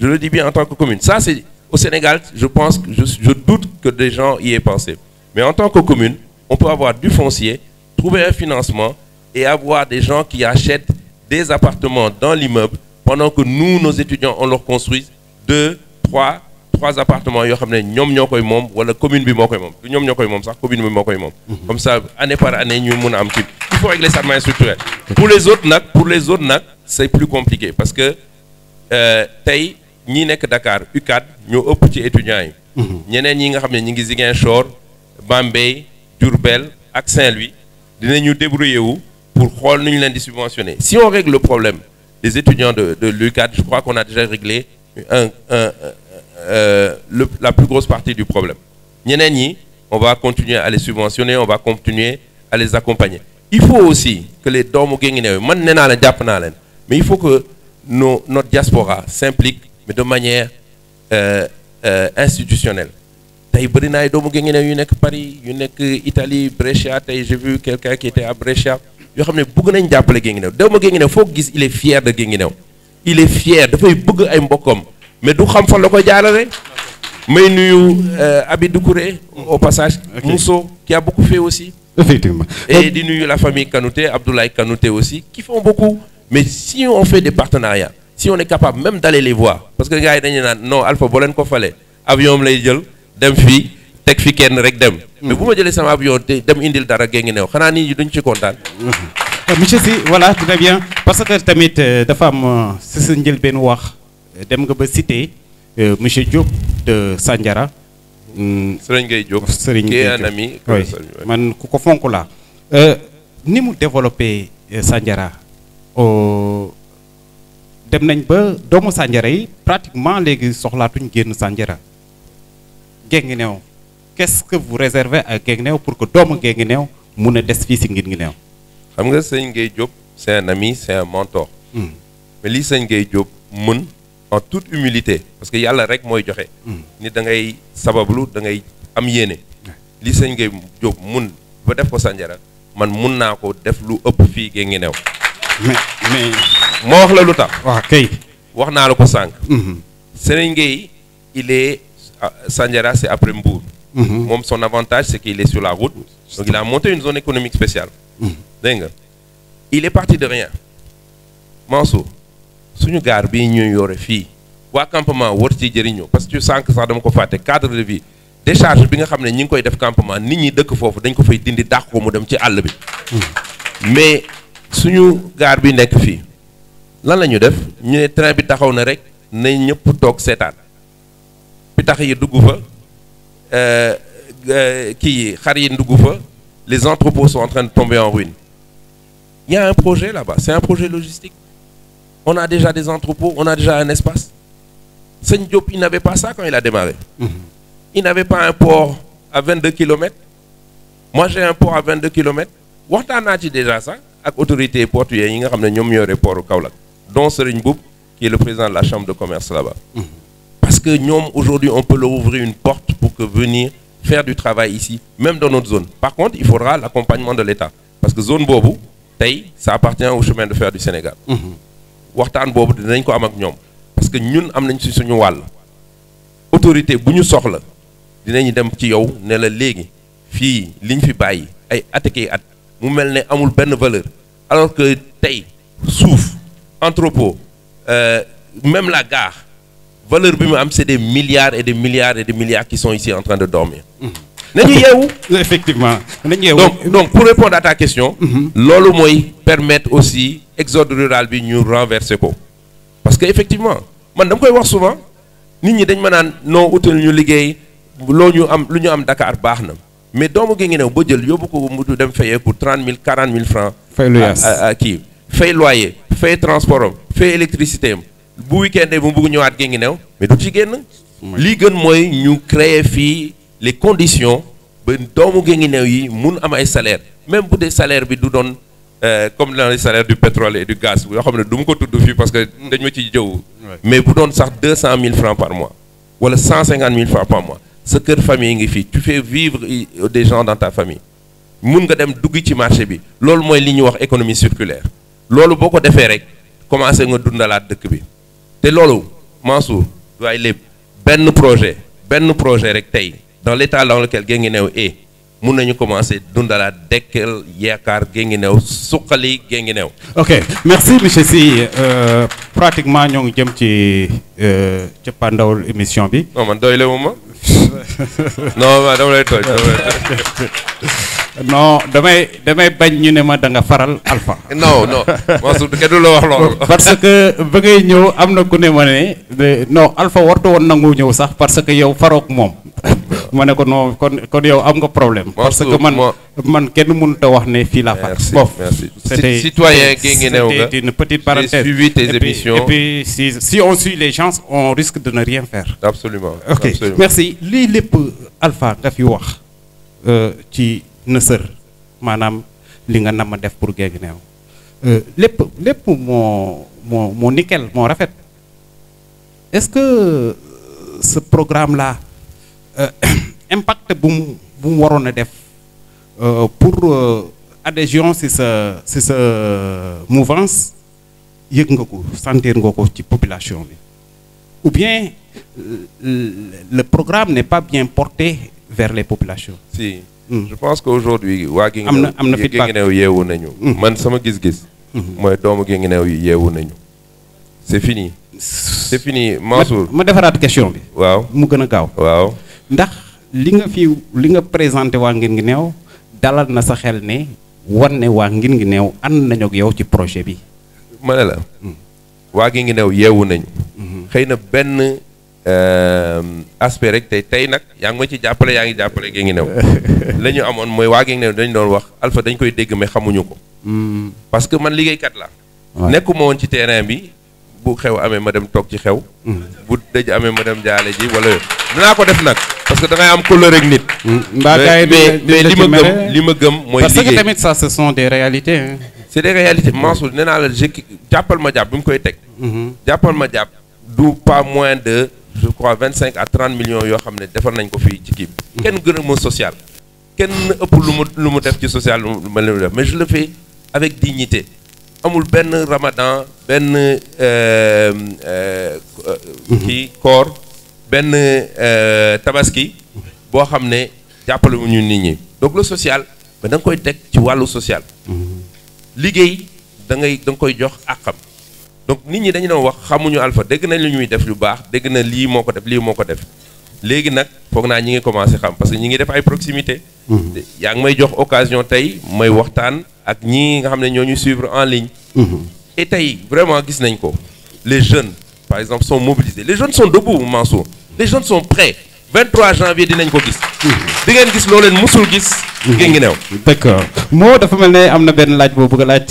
Speaker 1: je le dis bien en tant que commune, ça c'est au Sénégal, je pense, je doute que des gens y aient pensé. Mais en tant que commune, on peut avoir du foncier, trouver un financement et avoir des gens qui achètent des appartements dans l'immeuble pendant que nous, nos étudiants, on leur construit 2, 3 appartements yoo xam ne ñoom ñoo koy moom wala commune bi moo koy moom du ñoom ñoo koy moom sax commune bi moo koy moom. Comme ça année par année ñu mun a am kii. Il faut régler ça de manière structurelle. Pour les autres nag c'est plus compliqué parce que tey ñi nekk Dakar UCAD ñoo ëpp ci étudiants yi. ñeneen ñi nga xam ne ñi ngi Ziguinchor Bambey Diourbel ak Saint-Louis dinañu débrouiller wu pour xool nu ñu leen di subventionner. Si on règle le problème des étudiants de l'UCAD, je crois qu'on a déjà réglé la plus grosse partie du problème. Ñeneen ñi, on va continuer à les subventionner, on va continuer à les accompagner. Il faut aussi que les doomu Guinguinéo, man nee naa leen jàpp naa leen, mais il faut que notre diaspora s'implique, mais de manière institutionnelle. Tey bëri na ay doomu Guinguinéo yu nekk Paris, yu nekk Italie, Brescia, tey j'ai vu quelqu'un qui était à Brescia, yoo xam ne bëgg nañ jàppale Guinguinéo. Doomu Guinguinéo foo gis il est fier de Guinguinéo. Il est fier, dafay bëgg ay mbokkam, mais du xam fan la ko jaarale. May nuyu Abi Doucouré au passage, Mousso qui a beaucoup fait aussi.
Speaker 2: Effectivement.
Speaker 1: Et di nuyu la famille Kanouté, Abdoulaye Kanouté aussi, qui font beaucoup. Mais si on fait des partenariats, si on est capable même d'aller les voir, parce que gars yi dañu naan non Alpha boo leen ko fale avion am lay jël dem fii teg fi kenn rek dem. Mais bu ma jëlee sama avion te dem indil dara Guinguinéo xanaa nit ñi duñ ci kontaan.
Speaker 2: Monsieur Sy voilà très bien parce que tamit dafa am si sa njëlbeen wax dem nga ba cité monsieur Diop de Sandiara.
Speaker 1: Serigne Gueye Diop.
Speaker 2: Serigne
Speaker 1: qui est
Speaker 2: Gueye
Speaker 1: un
Speaker 2: Diop.
Speaker 1: ami.
Speaker 2: Oui man ku ko fonk laa. Ni mu développé Sandiara dem nañ ba doomu Sandiara yi pratiquement léegi soxlaatuñ génn Sandiara. Guinguinéo qu'est-ce que vous réservez à Guinguinéo pour que doomu Guinguinéo mun a des fii si Guinguinéo.
Speaker 1: xam nga Serigne Gueye Diop c'est un ami, c'est un mentor. Mais li Serigne Gueye Diop mën en toute humilité parce que yàlla rek mooy joxe. Ni da ngay sabablu da ngay am yéene. Li Serigne Gueye Diop mën ba def ko Sandiara man mun naa ko def lu ëpp fii Guinguinéo.
Speaker 2: mais
Speaker 1: moo wax la lu tax.
Speaker 2: waaw kay.
Speaker 1: wax naa la ko sànq. Serigne Gueye il est Sandiara c'est après Mbour. Moom son avantage c'est qu'il est sur la route donc il a monté une zone économique spéciale. Dégg nga il est parti de rien. Mansour suñu gaar bii ñuy yore fii waa campement war ci jëriñoo parce que sànq sax dama ko fàtte cadre de vie décharge bi nga xam ne ñi ngi koy def campement nit ñi dëkk foofu dañ ko fay dindi dàq ko mu dem ci àll bi. Mais suñu gaar bi nekk fii lan la ñu def ñu ne train bi taxaw na rek na ñëpp toog seetaan bi tax yi dugg fa kii yi xar yi dugg fa les entrepôts sont en train de tomber en ruine. Il y a un projet là-bas, c'est un projet logistique. On a déjà des entrepôts, on a déjà un espace. Serigne Diop, il n'avait pas ça quand il a démarré. Il n'avait pas un port à 22 km. Moi, j'ai un port à 22 km. Waxtaan naa ci déjà ça ak autorités portuaires yi nga xam ne ñoom ñoo yore port Kaolack, dont Serigne Boub, qui est le président de la chambre de commerce là-bas. Parce que ñoom aujourd'hui, on peut leur ouvrir une porte pour que venir faire du travail ici, même dans notre zone. Par contre, il faudra l'accompagnement de l'État. Parce que zone boobu tey ça appartient au chemin de fer du Sénégal. Waxtaan boobu dinañ ko am ak ñoom parce que ñun am nañ ci suñu wàll autorité bu ñu soxla dinañu dem ci yow ne la léegi fii liñ fi bàyyi ay atekey at mu mel ne amul benn valeur alors que tey suuf entrepôt même la gare valeur bi mu am c'est des milliards et des milliards et des milliards qui sont ici en train de dormir. nañu yeewu.
Speaker 2: Effectivement nañu yeewu.
Speaker 1: donc pour répondre à ta question. loolu mooy permettre aussi exode rural bi ñu renverser ko. parce que effectivement man dama koy wax souvent nit ñi dañ ma naan noo utal ñu liggéey loo ñu am lu ñu am Dakar baax na mais doomu Guinguinéo ba jël yóbbu ko mu dem fayeeku 30 000 40 000 francs.
Speaker 2: fay loyer
Speaker 1: kii fay loyer fay transport am fay électricité am bu week-end mu bëgg ñëwaat Guinguinéo mais du ci génn. lii gën mooy ñu créer fii les conditions ba doomu Guinguinéo yi mun am ay salaire même bu dee salaire bi du doon comme dans les salaires du pétrole et du gaz yoo xam ne du mu ko tudd fii parce que dañ ma ci jëw mais bu doon sax 200 000 francs par mois wala 150 000 francs par mois sa kër famille ngi fii tu fais vivre des gens dans ta famille mun nga dem dugg ci marché bi loolu mooy li ñuy wax économie circulaire loolu boo ko defee rek commencé nga dundalaat dëkk bi te loolu Mansour waaye lépp benn projet rek tey dans l'état dans lequel Guinguinéo est mun nañu commencé dundalaat dekkel yaakaar Guinguinéo suqali Guinguinéo.
Speaker 2: ok merci monsieur Sy pratiquement ñoo ngi jëm ci cappaandawul émission bi.
Speaker 1: non man doy le ma non ma dama lay toj
Speaker 2: non damay bañ ñu ne ma da nga faral Alpha.
Speaker 1: non Mansour kenn du la wax loolu.
Speaker 2: parce que ba ngay ñëw am na ku ne ma ne non Alpha wartu woon nangu ñëw sax parce que yow farook moom. ma ne ko non kon yow am nga problème. parce que man kenn mënut a wax ne fii la far.
Speaker 1: merci c'était citoyen Guinguinéo nga.
Speaker 2: C'était une petite parenthèse.
Speaker 1: J'ai suivi tes émissions.
Speaker 2: Et puis si on suit les gens on risque de ne rien faire.
Speaker 1: Absolument.
Speaker 2: ok
Speaker 1: absolument.
Speaker 2: merci lii lépp Alpha nga fi wax ci nësër maanaam li nga nam a def pour Guinguinéo lépp moo nickel moo rafet est-ce que ce programme là impact bu mu waroon a def pour adhésion si sa mouvance yëg nga ko sentir nga ko ci population bi ou bien le programme n'est pas bien porté vers les populations.
Speaker 1: Si je pense qu'aujourd'hui waa Guinguinéo yeewu nañu. man sama gis-gis. mooy doomu Guinguinéo yi yeewu nañu. c'est fini Mansour.
Speaker 2: ma defaraat question bi.
Speaker 1: waaw
Speaker 2: mu gën a gaaw.
Speaker 1: waaw
Speaker 2: ndax li nga présenté waa Guinguinéo dalal na sa xel ne wan ne waa Guinguinéo ànd nañu ak yow ci projet bi.
Speaker 1: ma ne la waa Guinguinéo yeewu nañu. xëy na benn aspect rek tey nag yaa ngi ma ci jàppale yaa ngi jàppale Guinguinéo la ñu amoon mooy waa Guinguinéo dañu doon wax Alpha dañ koy dégg mais xamuñu ko. parce que man liggéeykat la nekkuma woon ci terrain bi bu xew amee ma dem toog ci xew. bu dëj amee ma dem jaale ji wala dinaa ko def nag parce que da ngay am couleur ak nit. mais li ma gëm mooy.
Speaker 2: parce que tamit ça ce sont des réalités.
Speaker 1: c'est des réalités Mansour nee naa la jàppal ma jàpp bi mu koy teg. jàppal ma jàpp du pas moins de je crois 25 à 30 millions yoo xam ne defar nañ ko fii ci kii bi. kenn gën a mën social. kenn ëpp lu mu def ci social lu ma leen def mais je le fais avec dignité. amul benn ramadan benn kii koor benn tabaski boo xam ne jàppale wu ñu nit ñi donc le social mais da nga koy teg ci wàllu social. liggéey da nga koy jox àqam. donc nit ñi dañu doon wax xamuñu Alpha dégg nañ lu ñuy def lu baax dégg na lii moo ko def lii moo ko def léegi nag foog naa ñi ngi commencé xam parce que ñi ngi def ay proximité. yaa ngi may jox occasion tey may waxtaan ak ñi nga xam ne ñoo ñu suivre en ligne. et tey vraiment gis nañ ko les jeunes par exemple sont mobilisés les jeunes sont debout Mansour les jeunes sont prêts 23 janvier dinañ ko gis. di ngeen gis loo leen musul gis. Guinguinéo.
Speaker 2: d'accord moo dafa mel ne am na benn laaj boo bëgg a laaj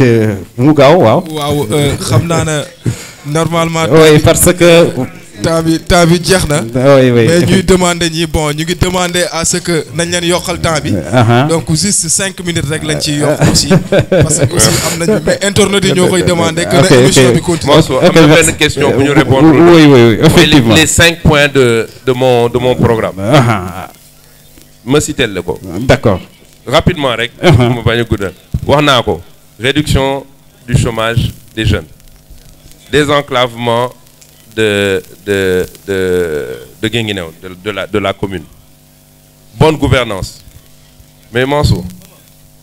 Speaker 2: mu gaaw waaw.
Speaker 3: waaw xam naa ne normalement.
Speaker 2: oui parce que.
Speaker 3: temps bi jeex na.
Speaker 2: oui oui
Speaker 3: mais ñuy demander ñu ngi demander à ce que nañ leen yokkal temps bi. donc juste 5 minutes rek lañ ciy yokk aussi. parce que aussi am nañu mais internautes yi ñoo koy demander. que na émission bi continue.
Speaker 1: am na benn question bu ñu répondre.
Speaker 2: oui effectivement
Speaker 1: les 5 points de mon programme. ma citeel la ko.
Speaker 2: d'accord.
Speaker 1: rapidement rek. ma bañ a guddal. wax naa ko réduction du chômage des jeunes. désenclavement de Guinguinéo de la commune. Bonne gouvernance. Mais Mansour,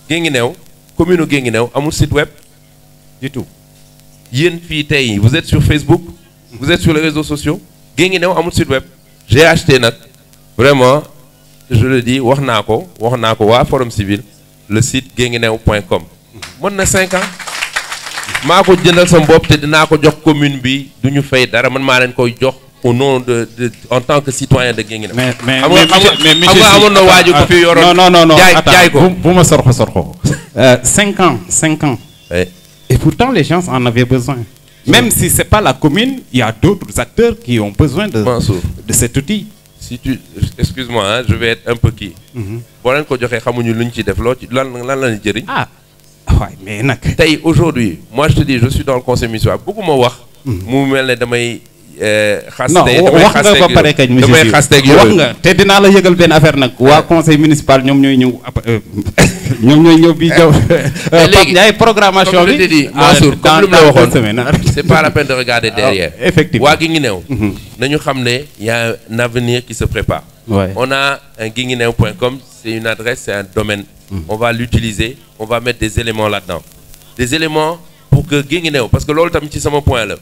Speaker 1: Guinguinéo commune Guinguinéo amul site web du tout. Yéen fii tey vous êtes sur Facebook, vous êtes sur les réseaux sociaux. Guinguinéo amul site web. J'ai acheté nag vraiment je le dis wax naa ko waa Forum Civil le site guinguinéo.com. mën na 5 ans. maa ko jëndal sama bopp te dinaa ko jox commune bi du ñu fay dara man maa leen koy jox au nom de en tant que citoyen de Guinguinéo.
Speaker 2: mais
Speaker 1: amoon na waaju ko fi yoroon.
Speaker 2: non
Speaker 1: jaay ko
Speaker 2: bu ma sorxo 5 ans.
Speaker 1: Ouais.
Speaker 2: Et pourtant les gens en avaient besoin. Même si c'est pas la commune, il y a d'autres acteurs qui ont besoin de cet outil.
Speaker 1: Si tu excuse-moi hein, je vais être un peu kii. boo leen ko joxee xamuñu luñ ci def loo ci lan la ñu jëriñ.
Speaker 2: waaye mais nag.
Speaker 1: tey aujourd'hui moi je te dis je suis dans le conseil municipal bëgguma wax. mu mel ne damay
Speaker 2: non wax nga ba pare kañ monsieur wax nga te dinaa la yëgal benn affaire nag waa conseil municipal ñoom ñooy ñëw ñoom ñooy ñëw bi jaw Pape Ndiaye programmation bi
Speaker 1: dit Mansour comme lu mu la waxoon c'est pas la peine de regarder derrière
Speaker 2: effectivement
Speaker 1: waa Guinguinéo nañu xam ne y a un avenir qui se prépare. On a un guinguinéo.com, c'est une adresse, c'est un domaine. On va l'utiliser, on va mettre des éléments là-dedans. Des éléments pour que Guinguinéo, parce que loolu tamit ci sama point la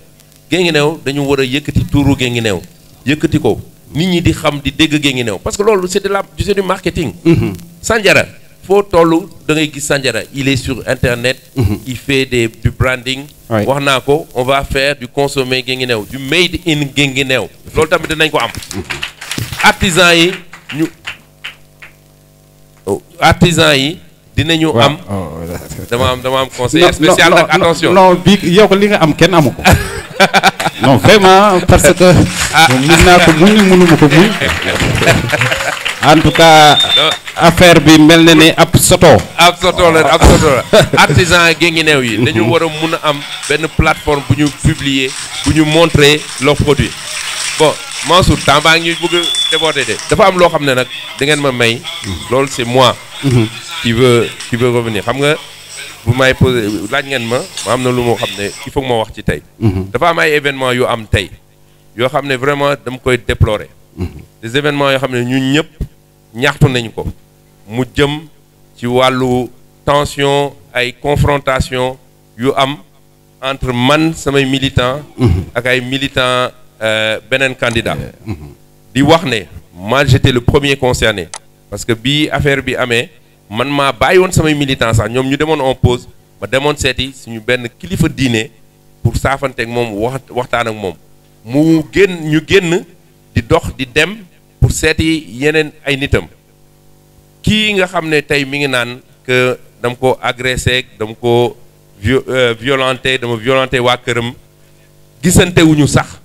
Speaker 1: Guinguinéo dañu war a yëkkati tuuru Guinguinéo yëkkati ko nit ñi di xam di dégg Guinguinéo parce que loolu c'est du marketing. Sandiara foo tollu da ngay gis Sandiara il est sur internet. Il fait du branding. wax naa ko on va faire du consommer Guinguinéo du made in Guinguinéo loolu tamit dinañ ko am. artisans yi dinañu am. dama am conseiller spécial nag attention.
Speaker 2: non bi yow ko li nga am kenn amu ko. non vraiment parce que. mën naa ko muñ mënuma ko muñ. en tout cas affaire bi mel na ne ab soto.
Speaker 1: ab soto la artisan Guinguinéo yi dañu war a mun a am benn plateforme bu ñu publier bu ñu montrer leurs produits bon Mansour temps baa ngi ñuy bëgg a déborder de dafa am loo xam ne nag da ngeen ma may. loolu c'est moi. qui veut revenir xam nga bu may posé laaj ngeen ma am na lu moo xam ne il faut que ma wax ci tey. dafa am ay événements yu am tey yoo xam ne vraiment dama koy déplorer. des événements yoo xam ne ñun ñëpp ñaxtu nañu ko mu jëm ci wàllu tension ay confrontation yu am entre man samay militants. ak ay militants beneen candidat. di wax ne moi j'étais le premier concerné parce que bii affaire bi amee man maa bàyyi woon samay militants sax ñoom ñu demoon en pause ma demoon seeti suñu benn kilifa diine pour saafanteeg moom waxtaan ak moom ñu génn di dox di dem pour seeti yeneen ay nitam kii nga xam ne tey mi ngi naan que dama ko agressé dama ko violenté waa këram gisante wuñu sax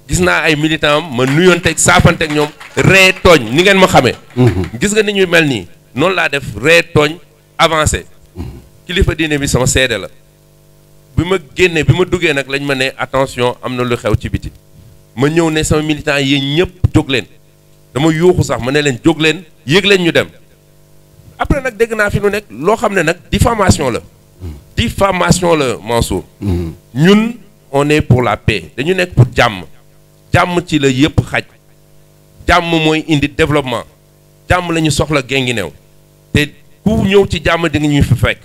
Speaker 1: gis naa ay militants ma nuyonteeg saafanteeg ñoom ree tooñ ni ngeen ma xamee. gis nga ni ñu mel nii noonu laa def ree tooñ avancé kilifa diine bi sama seede la bi ma génnee bi ma duggee nag lañ ma ne attention am na lu xew ci biti ma ñëw ne sama militants yi ñëpp jóg leen dama yuuxu sax ma ne leen jóg leen yéeg leen ñu dem après nag dégg naa fi nu nekk loo xam ne nag diffamation la Mansour. ñun on est pour la paix dañu nekk pour jàmm ci la yëpp xaj jàmm mooy indi développement jàmm la ñu soxla Guinguinéo te ku ñëw ci jàmm di nga ñuy fi fekk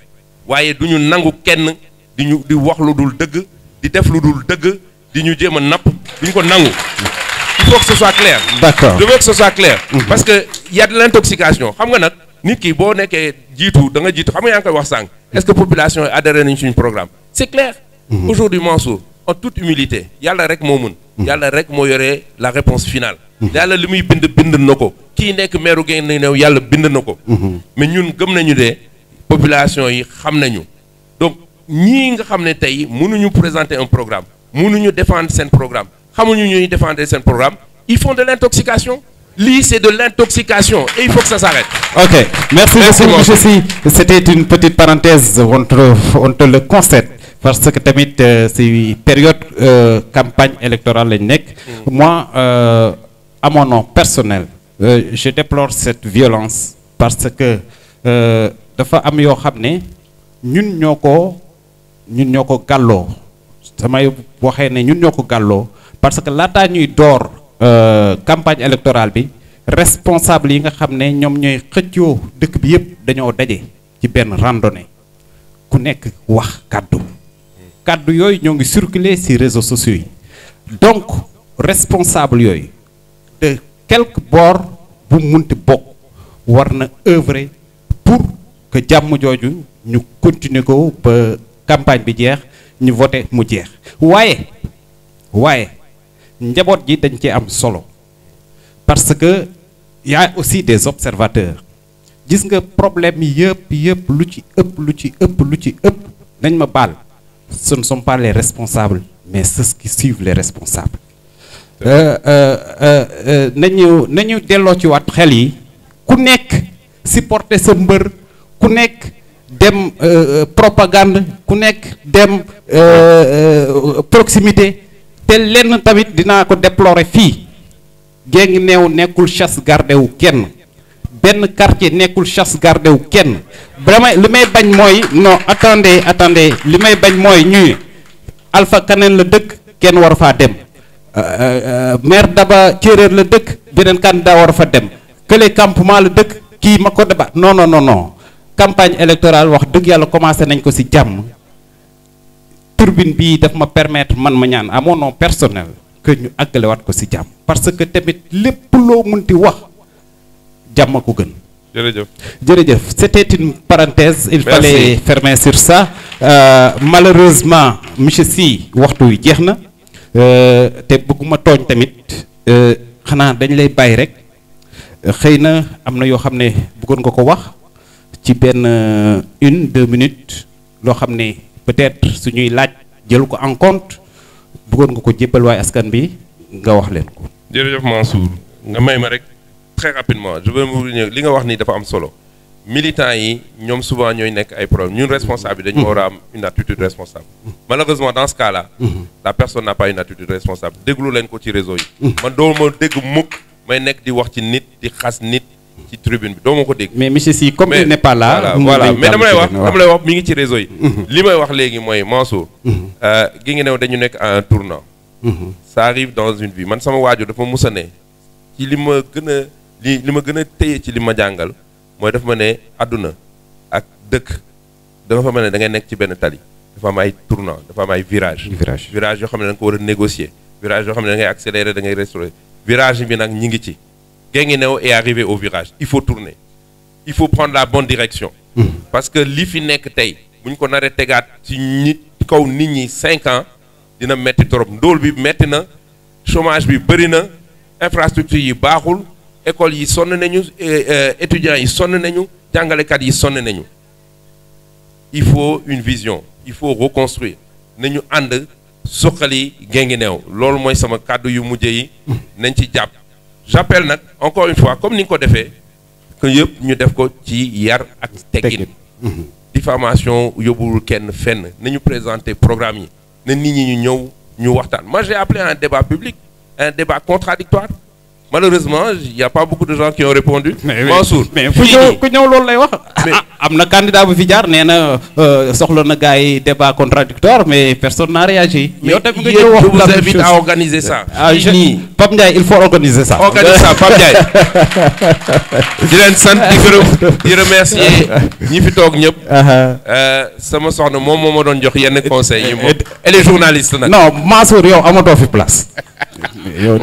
Speaker 1: waaye du ñu nangu kenn di wax lu dul dëgg di def lu dul dëgg di ñu jéem a napp du ñu ko nangu. Il faut que ce soit clair.
Speaker 2: D'accord.
Speaker 1: Je veux que ce soit clair. Parce que y a de l'intoxication xam nga nag nit ki boo nekkee jiitu da nga jiitu xam nga yaa ngi koy wax sànq. Est-ce que population yi adhéré nañu suñu programme. C'est clair. Aujourd'hui Mansour en toute humilité yàlla rek moo mën. yàlla rek moo yore la réponse finale. yàlla li muy bind na ko kii nekk maire Guinguinéo yàlla bind na ko. mais ñun gëm nañu de population yi xam nañu donc ñii nga xam ne tey mënuñu présenter un programme mënuñu défendre seen programme xamuñu ñuy défendre seen programme ils font de l'intoxication. Lii c'est de l'intoxication et il faut que ça s'arrête.
Speaker 2: Ok, merci beaucoup monsieur Sy. C'était une petite parenthèse on te le concède parce que tamit c'est période campagne électorale lañ nekk. Moi à mon nom personnel je déplore cette violence parce que dafa am yoo xam ne ñun ñoo ko gàlloo samay waxee ne ñun ñoo ko gàlloo parce que laataa ñuy door campagne électorale bi responsable yi nga xam ne ñoom ñooy xëccoo dëkk bi yëpp dañoo daje ci benn randonnée ku nekk wax kàddu yooyu ñoo ngi circuler ci réseaux sociaux yi donc responsable yooyu de quelque bord bu munti bokk war na œuvrer pour que jàmm jooju ñu continuer ko ba campagne bi jeex ñu voté mu jeex waaye njaboot ji dañ ci am solo parce que y a aussi des observateurs gis nga problème yëpp lu ci ëpp nañ ma baal ce ne sont pas les responsables mais ceux qui suivent les responsables nañu delloo ci waat xel yi ku nekk supporter sa mbër ku nekk dem propagande ku nekk dem proximité te lenn tamit dinaa ko déplorer fii Guinguinéo nekkul chasse gardée wu kenn benn quartier nekkul chasse gardée wu kenn vraiment li may bañ mooy non attendez li may bañ mooy ñuy Alpha Kaneen la dëkk kenn war faa dem maire Daba Thiéréer la dëkk beneen candidat war fa dem kële campement la dëkk kii ma ko débat non campagne électorale wax dëgg yàlla commencé nañ ko ci jàmm turbine bii daf ma permettre man ma ñaan à mon nom personnel que ñu àggale waat ko ci jàmm parce que tamit lépp loo munti wax jàmm ko gën. jërëjëf c'était une parenthèse. il fallait fermer sur ça. Malheureusement monsieur Sy waxtu wi jeex na te bëgguma tooñ tamit xanaa dañ lay bàyyi rek xëy na am na yoo xam ne bëggoon nga ko wax ci benn 1-2 minutes loo xam ne peut-être suñuy laaj jël ko en compte bëggoon nga ko jébbal waaye askan bi nga wax leen ko.
Speaker 1: jërëjëf Mansour nga may ma rek très rapidement je veux me li nga wax ni dafa am solo militants yi ñoom souvent ñooy nekk ay problème ñun responsable yi dañu war a am une attitude responsable malheureusement dans ce cas-là la personne n'a pas une attitude responsable déglu leen ko ci réseau yi man doo ma dégg mukk may nekk di wax ci nit di xas nit ci tribune bi doo ma ko dégg
Speaker 2: mais monsieur Sy comme il n'est pas là
Speaker 1: voilà mais dama lay wax mi ngi ci réseau yi li may wax léegi mooy Mansour Guinguinéo dañu nekk à un tournant ça arrive dans une vie man sama waajur dafa musa ne ci li ma gën a téye ci li ma jàngal mooy dafa ma ne àdduna ak dëkk dafa ma ne da ngay nekk ci benn tali dafa am ay tournant dafa am ay virage yoo xam ne da nga ko war a négocier virage yoo xam ne da ngay accélérer da ngay restaurer virage bi nag ñi ngi ci Guinguinéo est arrivé au virage il faut tourner il faut prendre la bonne direction parce que li fi nekk tey bu ñu ko naree tegaat ci kaw nit ñi 5 ans dina metti trop ndóol bi metti na chômage bi bëri na infrastructure yi baaxul école yi sonn nañu étudiants yi sonn nañu jàngalekat yi sonn nañu il faut une vision il faut reconstruire nañu ànd suqali Guinguinéo loolu mooy sama kàddu yu mujj yi nañ ci jàpp j'appelle nag encore une fois comme ni nga ko defee que yëpp ñu def ko ci yar ak teggin diffamation yóbbuwul kenn fenn nañu présenter programme yi na nit ñi ñu ñëw ñu waxtaan moi j'ai appelé un débat public un débat contradictoire malheureusement il y a pas beaucoup de gens qui ont répondu Mansour
Speaker 2: mais ku ñëw loolu lay wax am na candidat bu fi jaar nee na soxla na gars yi débat contradictoire mais personne n'a réagi
Speaker 1: yow tamit nga ñëw wax je vous invite à organiser ça
Speaker 2: Pape Ndiaye il faut organiser ça
Speaker 1: Pape Ndiaye di leen sant di gërëm di remercier ñi fi toog ñëpp sama soxna moom moo ma doon jox yenn conseils yi moom et les journalistes nag non
Speaker 2: Mansour yow amatoo fi place yow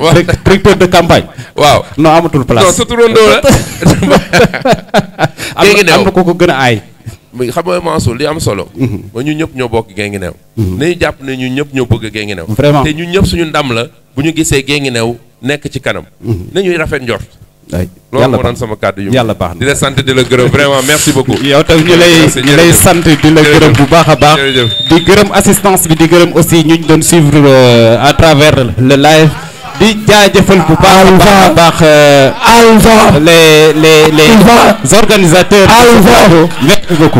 Speaker 2: directeur de campagne
Speaker 1: waaw
Speaker 2: non amatul place
Speaker 1: non sa turandoo la
Speaker 2: am na ko gën a aay
Speaker 1: xam nga Mansour li am solo ba ñu ñëpp ñoo bokk Guinguinéo nañu jàpp ne ñu ñëpp ñoo bëgg Guinguinéo
Speaker 2: vraiment
Speaker 1: te ñu ñëpp suñu ndam la bu ñu gisee Guinguinéo nekk ci kanam nañuy rafet njort loolu moo doon sama kàddu yu
Speaker 2: yàlla baax na
Speaker 1: di la sant di la gërëm vraiment merci beaucoup
Speaker 2: yow tam ñu lay sant di la gërëm bu baax a baax di gërëm assistance bi di gërëm aussi ñu doon suivre à travers le live di jaajëfal bu baax a baax les organisateurs. Merci beaucoup.